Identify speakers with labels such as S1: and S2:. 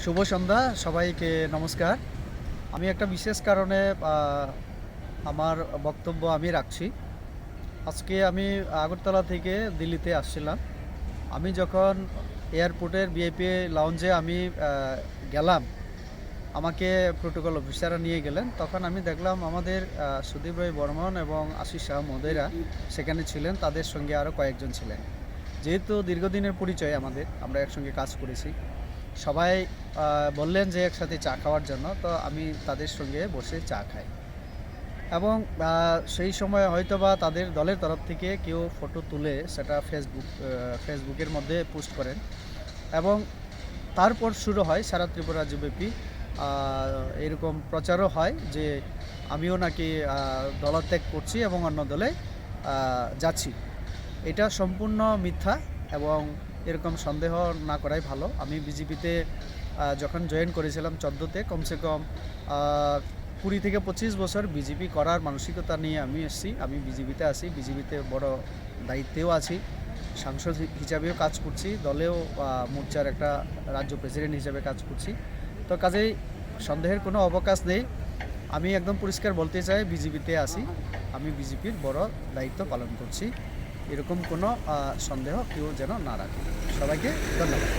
S1: শুভ সন্ধ্যা সবাইকে নমস্কার। আমি একটা বিশেষ কারণে আমার বক্তব্য আমি রাখছি। আজকে আমি আগরতলা থেকে দিল্লিতে আসছিলাম। আমি যখন এয়ারপোর্টের ভিআইপি লাউঞ্জে আমি গেলাম, আমাকে প্রোটোকল অফিসাররা নিয়ে গেলেন। তখন আমি দেখলাম আমাদের সুদীপ রায় বর্মন এবং আশিস শাহ মহোদয়রা সেখানে ছিলেন, তাদের সঙ্গে আরও কয়েকজন ছিলেন। যেহেতু দীর্ঘদিনের পরিচয় আমাদের, আমরা একসঙ্গে কাজ করেছি, সবাই বললেন যে একসাথে চা খাওয়ার জন্য। তো আমি তাদের সঙ্গে বসে চা খাই এবং সেই সময় হয়তোবা তাদের দলের তরফ থেকে কেউ ফটো তুলে সেটা ফেসবুকের মধ্যে পোস্ট করেন এবং তারপর শুরু হয় সারা ত্রিপুরা রাজ্যব্যাপী এরকম প্রচারও হয় যে আমিও নাকি দলত্যাগ করছি এবং অন্য দলে যাচ্ছি। এটা সম্পূর্ণ মিথ্যা এবং এরকম সন্দেহ না করাই ভালো। আমি বিজেপিতে যখন জয়েন করেছিলাম 14তে, কমসে কম 20 থেকে 25 বছর বিজেপি করার মানসিকতা নিয়ে আমি এসেছি। আমি বিজেপিতে আছি, বিজেপিতে বড় দায়িত্বেও আছি, সাংসদ হিসাবেও কাজ করছি, দলেও মোর্চার একটা রাজ্য প্রেসিডেন্ট হিসেবে কাজ করছি। তো কাজেই সন্দেহের কোনো অবকাশ নেই। আমি একদম পরিষ্কার বলতে চাই, বিজেপিতে আছি, আমি বিজেপির বড় দায়িত্ব পালন করছি। এরকম কোনো সন্দেহ কেউ যেন না রাখে। সবাইকে ধন্যবাদ।